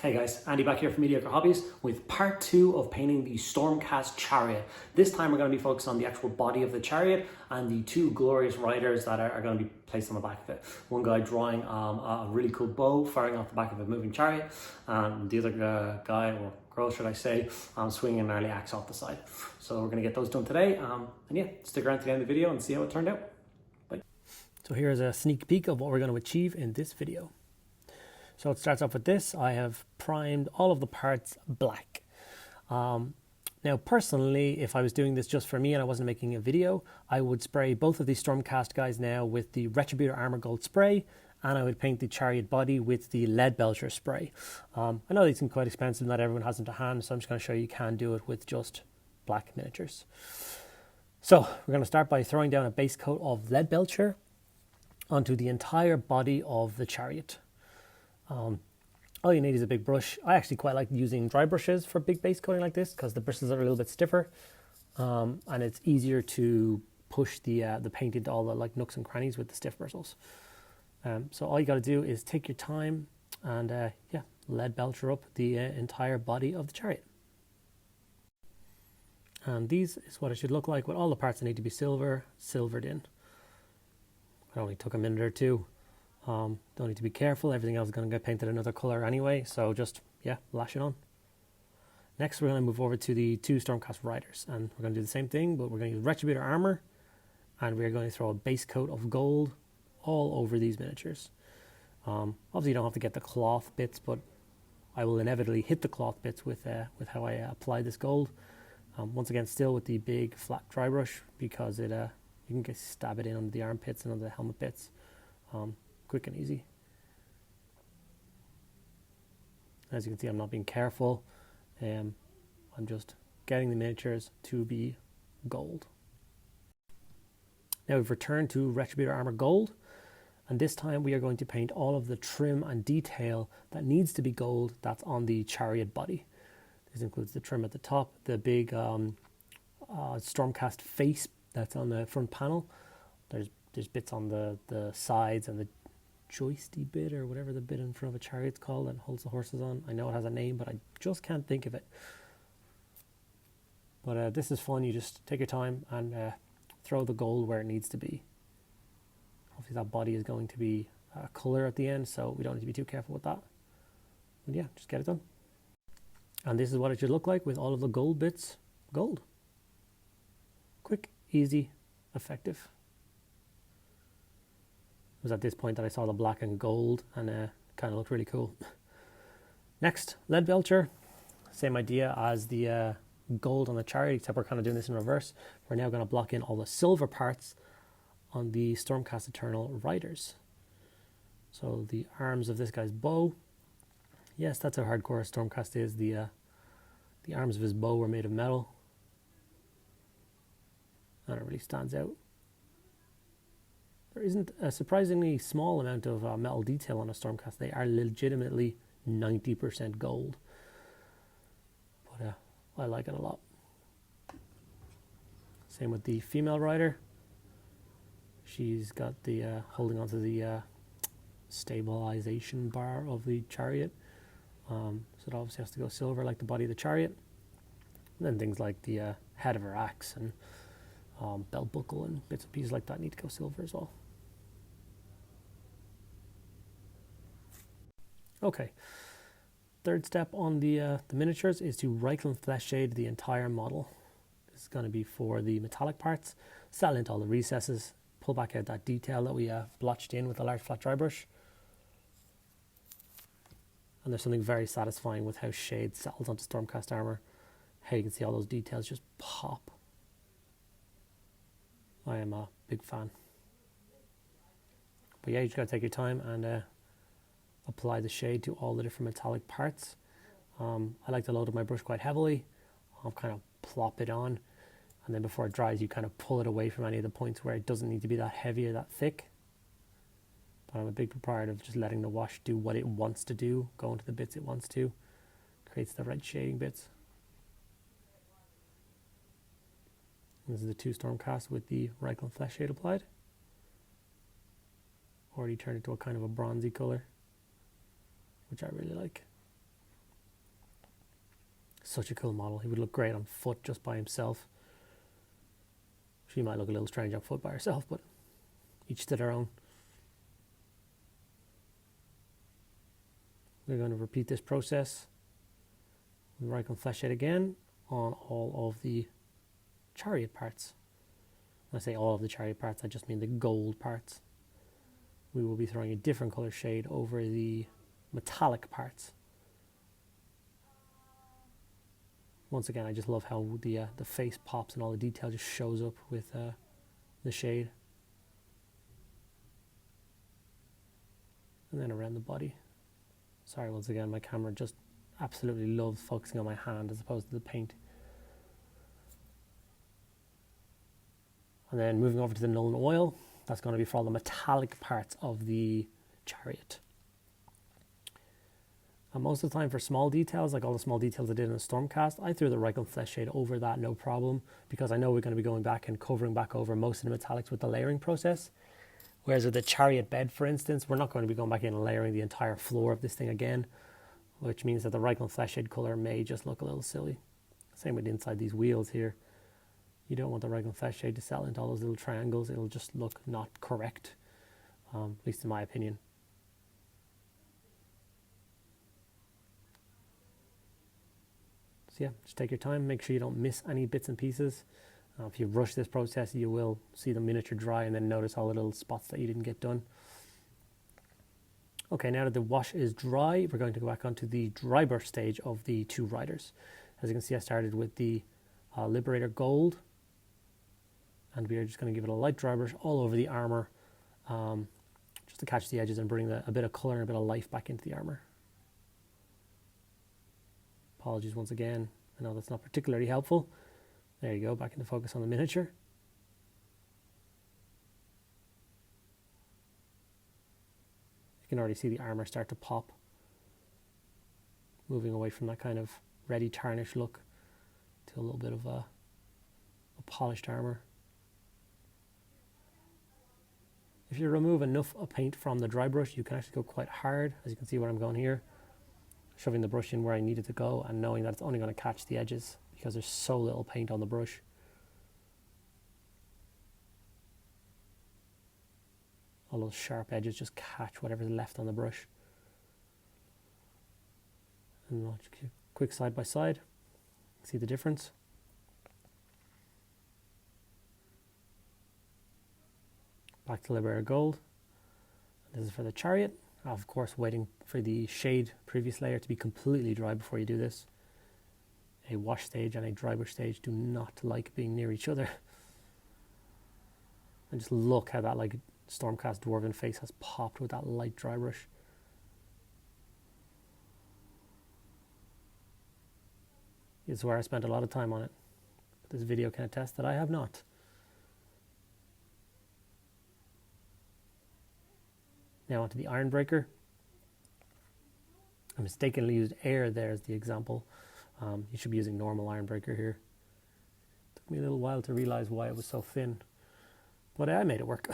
Hey guys, Andy back here from Mediocre Hobbies with part 2 of painting the Stormcast Chariot. This time we're going to be focused on the actual body of the chariot and the two glorious riders that are going to be placed on the back of it. One guy drawing a really cool bow firing off the back of a moving chariot, and the other guy, or girl should I say, swinging an early axe off the side. So we're going to get those done today, and yeah, stick around to the end of the video and see how it turned out. Bye. So here's a sneak peek of what we're going to achieve in this video. So it starts off with this. I have primed all of the parts black. Now personally, if I was doing this just for me and I wasn't making a video, I would spray both of these Stormcast guys now with the Retributor Armour Gold spray, and I would paint the chariot body with the Leadbelcher spray. I know these seem quite expensive, not everyone has them to hand, so I'm just going to show you can do it with just black miniatures. So we're going to start by throwing down a base coat of Leadbelcher onto the entire body of the chariot. All you need is a big brush. I actually quite like using dry brushes for big base coating like this because the bristles are a little bit stiffer, and it's easier to push the paint into all the nooks and crannies with the stiff bristles. So all you got to do is take your time and Leadbelcher up the entire body of the chariot. And these is what it should look like with all the parts that need to be silvered in. It only took a minute or two. Don't need to be careful, everything else is going to get painted another colour anyway, so just, lash it on. Next we're going to move over to the two Stormcast Riders, and we're going to do the same thing, but we're going to use Retributor Armour, and we're going to throw a base coat of gold all over these miniatures. Obviously you don't have to get the cloth bits, but I will inevitably hit the cloth bits with how I apply this gold. Once again, still with the big flat dry brush, because it you can stab it in under the armpits and under the helmet bits. Quick and easy. As you can see, I'm not being careful. I'm just getting the miniatures to be gold. Now we've returned to Retributor Armour Gold, and this time we are going to paint all of the trim and detail that needs to be gold that's on the chariot body. This includes the trim at the top, the big Stormcast face that's on the front panel. There's bits on the sides and the joisty bit, or whatever the bit in front of a chariot's called that holds the horses on. I know it has a name, but I just can't think of it. But this is fun. You just take your time and throw the gold where it needs to be. Obviously that body is going to be colour at the end, so we don't need to be too careful with that. And yeah, just get it done. And this is what it should look like with all of the gold bits gold. Quick, easy, effective. It was at this point that I saw the black and gold, and kind of looked really cool. Next, Leadbelcher. Same idea as the gold on the chariot, except we're kind of doing this in reverse. We're now going to block in all the silver parts on the Stormcast Eternal Riders. So the arms of this guy's bow. Yes, that's how hardcore Stormcast is. The arms of his bow were made of metal. And it really stands out. There isn't a surprisingly small amount of metal detail on a Stormcast. They are legitimately 90% gold. But I like it a lot. Same with the female rider. She's got the holding onto the stabilization bar of the chariot. So it obviously has to go silver like the body of the chariot. And then things like the head of her axe and belt buckle and bits and pieces like that need to go silver as well. Okay, third step on the miniatures is to Reikland Fleshshade the entire model. This is going to be for the metallic parts. Settle into all the recesses, pull back out that detail that we blotched in with a large flat dry brush. And there's something very satisfying with how shade settles onto Stormcast armour. How you can see all those details just pop. I am a big fan. But yeah, you just got to take your time and apply the shade to all the different metallic parts. I like to load up my brush quite heavily. I'll kind of plop it on, and then before it dries you kind of pull it away from any of the points where it doesn't need to be that heavy or that thick. But I'm a big proprietor of just letting the wash do what it wants to do, go into the bits it wants to. Creates the right shading bits. This is the two Stormcast with the Reikland Fleshshade applied. Already turned into a kind of a bronzy colour, which I really like. Such a cool model. He would look great on foot just by himself. She might look a little strange on foot by herself, but each to their own. We're going to repeat this process with Reikland Fleshshade again on all of the chariot parts. When I say all of the chariot parts, I just mean the gold parts. We will be throwing a different color shade over the metallic parts. Once again, I just love how the face pops and all the detail just shows up with the shade. And then around the body. Sorry, once again, my camera just absolutely loves focusing on my hand as opposed to the paint. And then moving over to the Nuln Oil, that's going to be for all the metallic parts of the chariot. And most of the time for small details, like all the small details I did in the Stormcast, I threw the Reikland Fleshshade over that, no problem, because I know we're going to be going back and covering back over most of the metallics with the layering process. Whereas with the chariot bed, for instance, we're not going to be going back in and layering the entire floor of this thing again, which means that the Reikland Fleshshade colour may just look a little silly. Same with inside these wheels here. You don't want the Reikland Fleshshade to settle into all those little triangles. It'll just look not correct, at least in my opinion. So yeah, just take your time. Make sure you don't miss any bits and pieces. If you rush this process, you will see the miniature dry and then notice all the little spots that you didn't get done. Okay, now that the wash is dry, we're going to go back onto the dry brush stage of the two riders. As you can see, I started with the Liberator Gold, and we are just going to give it a light dry brush all over the armour, just to catch the edges and bring a bit of colour and a bit of life back into the armour. Apologies once again, I know that's not particularly helpful. There you go, back into focus on the miniature. You can already see the armour start to pop, moving away from that kind of ready tarnish look to a little bit of a polished armour. If you remove enough paint from the dry brush, you can actually go quite hard, as you can see where I'm going here, shoving the brush in where I need it to go and knowing that it's only going to catch the edges because there's so little paint on the brush. All those sharp edges just catch whatever's left on the brush. And I'll just keep quick side by side. See the difference? Back to Liberator Gold. This is for the chariot. Of course, waiting for the shade previous layer to be completely dry before you do this. A wash stage and a dry brush stage do not like being near each other. And just look how that like Stormcast dwarven face has popped with that light dry brush. It's where I spent a lot of time on it. But this video can attest that I have not. Now onto the Ironbreaker. I mistakenly used air there as the example. You should be using normal Ironbreaker here. Took me a little while to realize why it was so thin, but I made it work.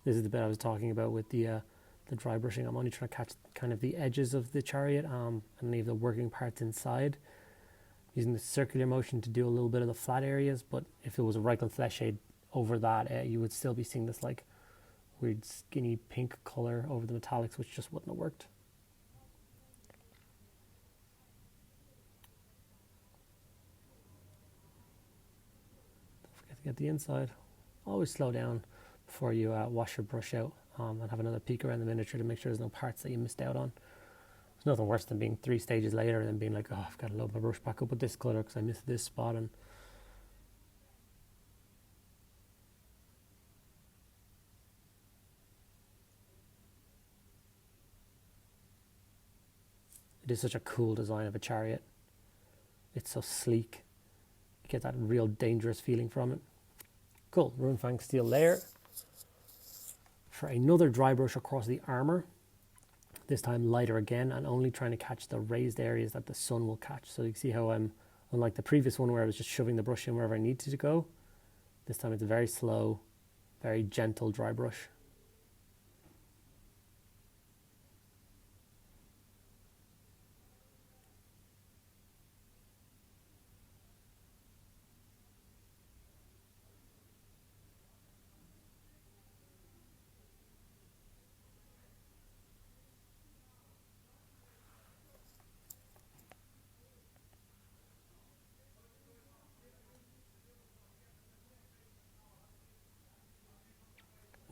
This is the bit I was talking about with the dry brushing. I'm only trying to catch kind of the edges of the chariot and leave the working parts inside. Using the circular motion to do a little bit of the flat areas, but if it was a Reikland Fleshshade over that, you would still be seeing this like weird skinny pink color over the metallics, which just wouldn't have worked. Don't forget to get the inside. Always slow down before you wash your brush out and have another peek around the miniature to make sure there's no parts that you missed out on. There's nothing worse than being 3 stages later and then being like, oh, I've got to load my brush back up with this colour because I missed this spot. And it is such a cool design of a chariot. It's so sleek. You get that real dangerous feeling from it. Cool, Runefang steel layer. For another dry brush across the armour. This time lighter again and only trying to catch the raised areas that the sun will catch. So you can see how unlike the previous one where I was just shoving the brush in wherever I needed to go, This time it's a very slow, very gentle dry brush.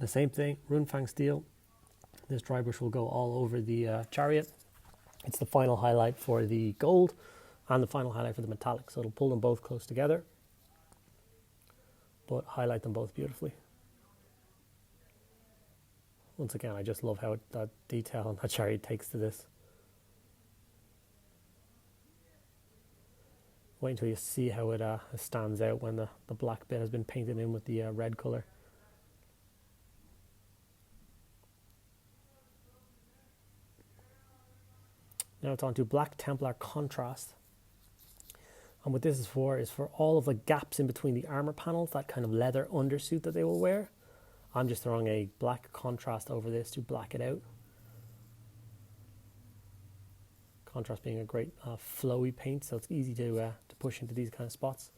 The same thing, Runefang Steel. This dry brush will go all over the chariot. It's the final highlight for the gold and the final highlight for the metallic. So it'll pull them both close together, but highlight them both beautifully. Once again, I just love how that detail on that chariot takes to this. Wait until you see how it stands out when the black bit has been painted in with the red colour. Now it's on to Black Templar Contrast. And what this is for all of the gaps in between the armor panels, that kind of leather undersuit that they will wear. I'm just throwing a black contrast over this to black it out. Contrast being a great flowy paint, so it's easy to push into these kind of spots.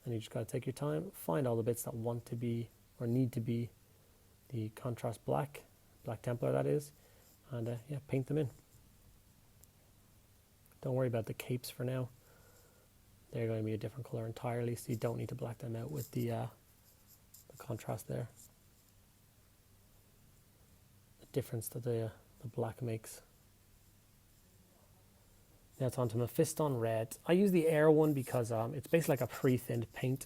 And you just got to take your time, find all the bits that want to be or need to be the contrast black, Black Templar that is. And yeah, paint them in. Don't worry about the capes for now. They're going to be a different color entirely, so you don't need to black them out with the contrast there. The difference that the black makes. Now it's on to Mephiston Red. I use the Air one because it's basically like a pre-thinned paint.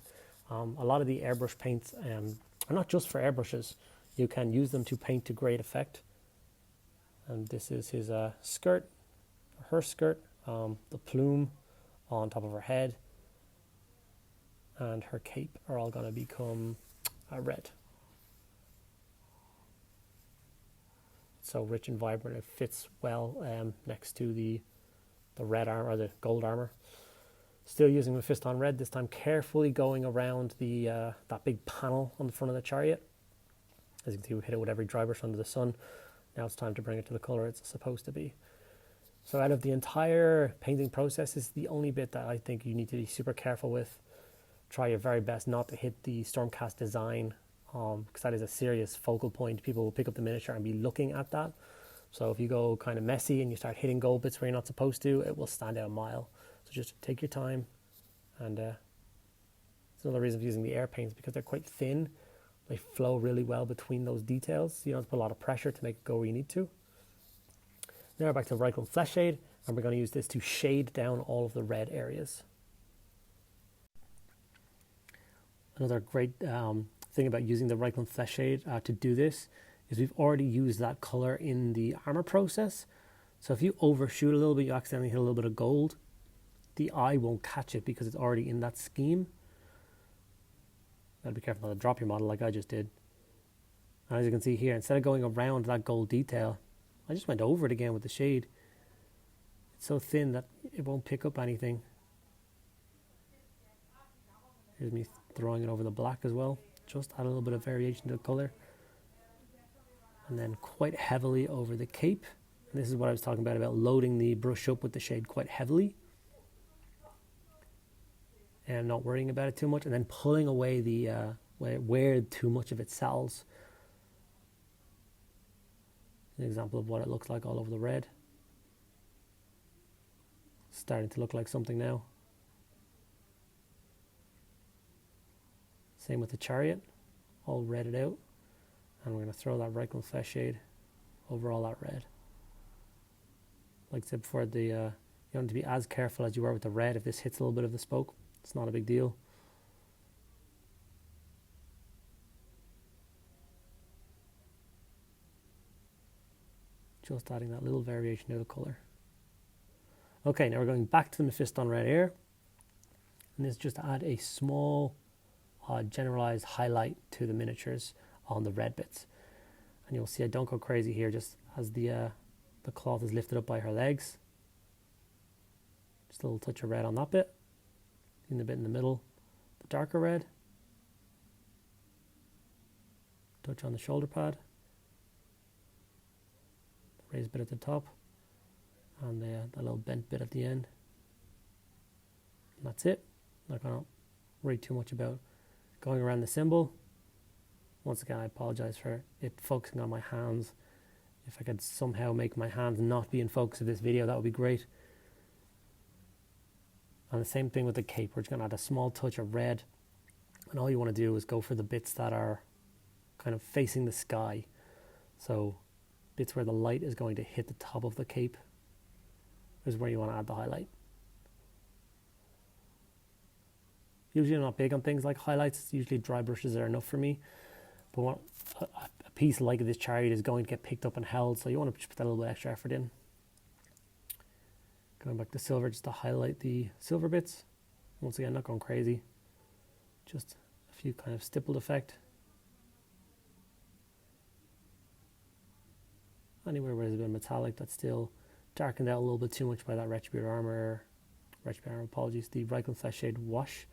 A lot of the airbrush paints are not just for airbrushes. You can use them to paint to great effect. And this is his skirt, her skirt, the plume on top of her head, and her cape are all going to become red. So rich and vibrant, it fits well next to the red armor, or the gold armor. Still using Mephiston Red, this time carefully going around the that big panel on the front of the chariot. As you can see, we hit it with every dry brush under the sun. Now it's time to bring it to the colour it's supposed to be. So out of the entire painting process, this is the only bit that I think you need to be super careful with. Try your very best not to hit the Stormcast design, because that is a serious focal point. People will pick up the miniature and be looking at that. So if you go kind of messy and you start hitting gold bits where you're not supposed to, it will stand out a mile. So just take your time. And it's another reason for using the air paints, because they're quite thin. They flow really well between those details. You don't have to put a lot of pressure to make it go where you need to. Now we're back to Reikland Fleshshade, and we're going to use this to shade down all of the red areas. Another great thing about using the Reikland Fleshshade to do this is we've already used that color in the armor process. So if you overshoot a little bit, you accidentally hit a little bit of gold, the eye won't catch it because it's already in that scheme. Gotta be careful not to drop your model like I just did. And as you can see here, instead of going around that gold detail, I just went over it again with the shade. It's so thin that it won't pick up anything. Here's me throwing it over the black as well. Just add a little bit of variation to the color. And then quite heavily over the cape. And this is what I was talking about loading the brush up with the shade quite heavily. And not worrying about it too much, and then pulling away the where too much of it settles. An example of what it looks like all over the red. Starting to look like something now. Same with the chariot, all redded out, and we're going to throw that Reikland Fleshshade over all that red. Like I said before, you don't need to be as careful as you were with the red. If this hits a little bit of the spoke, it's not a big deal. Just adding that little variation to the colour. Okay, now we're going back to the Mephiston Red Air. And this is just to add a small generalized highlight to the miniatures on the red bits. And you'll see I don't go crazy here, just as the cloth is lifted up by her legs. Just a little touch of red on that bit. In the bit in the middle, darker red. Touch on the shoulder pad. Raised bit at the top. And the little bent bit at the end. And that's it. Not going to worry too much about going around the symbol. Once again, I apologize for it focusing on my hands. If I could somehow make my hands not be in focus of this video, that would be great. And the same thing with the cape. We're just going to add a small touch of red. And all you want to do is go for the bits that are kind of facing the sky. So bits where the light is going to hit the top of the cape is where you want to add the highlight. Usually I'm not big on things like highlights. Usually dry brushes are enough for me. But a piece like this chariot is going to get picked up and held, so you want to just put that little bit extra effort in. Going back to silver just to highlight the silver bits. Once again, not going crazy. Just a few kind of stippled effect. Anywhere where there's a bit of metallic that's still darkened out a little bit too much by that Retributor Armour, the Reikland Fleshshade wash,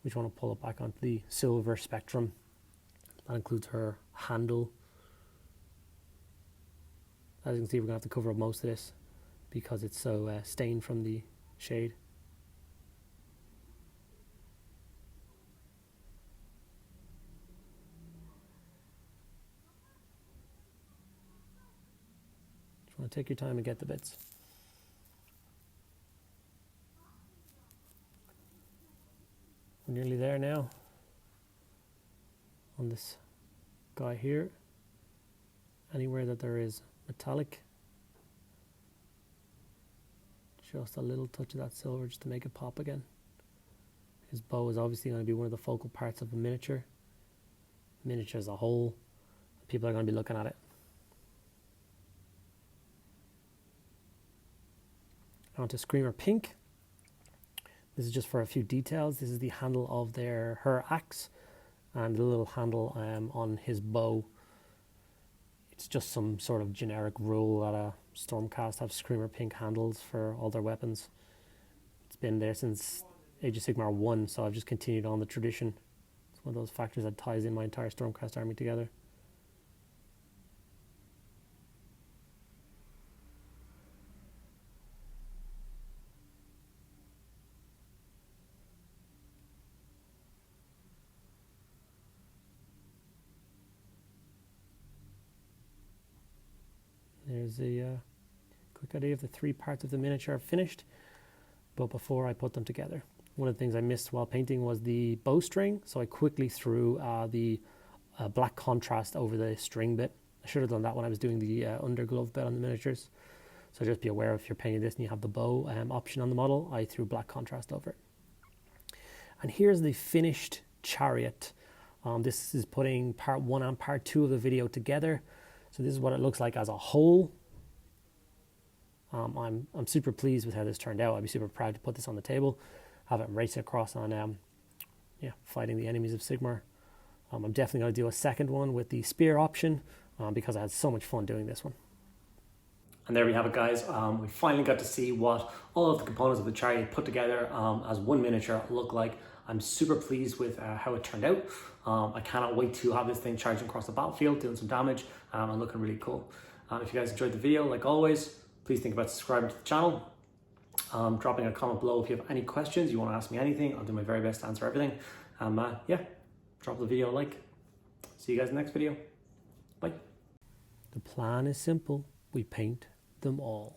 which I want to pull it back onto the silver spectrum. That includes her handle. As you can see, we're going to have to cover up most of this because it's so stained from the shade. Just want to take your time and get the bits. We're nearly there now. On this guy here, anywhere that there is metallic, just a little touch of that silver just to make it pop again. His bow is obviously going to be one of the focal parts of a miniature. Miniature as a whole, people are going to be looking at it. On to Screamer Pink. This is just for a few details. This is the handle of her axe. And the little handle on his bow. It's just some sort of generic rule that Stormcast have Screamer Pink handles for all their weapons. It's been there since Age of Sigmar 1, so I've just continued on the tradition. It's one of those factors that ties in my entire Stormcast army together. There's a quick idea of the three parts of the miniature finished, but before I put them together, one of the things I missed while painting was the bowstring, so I quickly threw the black contrast over the string bit. I should have done that when I was doing the underglove bit on the miniatures, so just be aware if you're painting this and you have the bow option on the model, I threw black contrast over it. And here's the finished chariot. This is putting part 1 and part 2 of the video together. So this is what it looks like as a whole. I'm super pleased with how this turned out. I'd be super proud to put this on the table, have it race across on fighting the enemies of Sigmar. I'm definitely going to do a second one with the spear option because I had so much fun doing this one. And there we have it, guys. We finally got to see what all of the components of the chariot put together as one miniature look like. I'm super pleased with how it turned out. I cannot wait to have this thing charging across the battlefield, doing some damage, and looking really cool. If you guys enjoyed the video, like always, please think about subscribing to the channel. Dropping a comment below if you have any questions, you want to ask me anything. I'll do my very best to answer everything. Drop the video a like. See you guys in the next video. Bye. The plan is simple. We paint them all.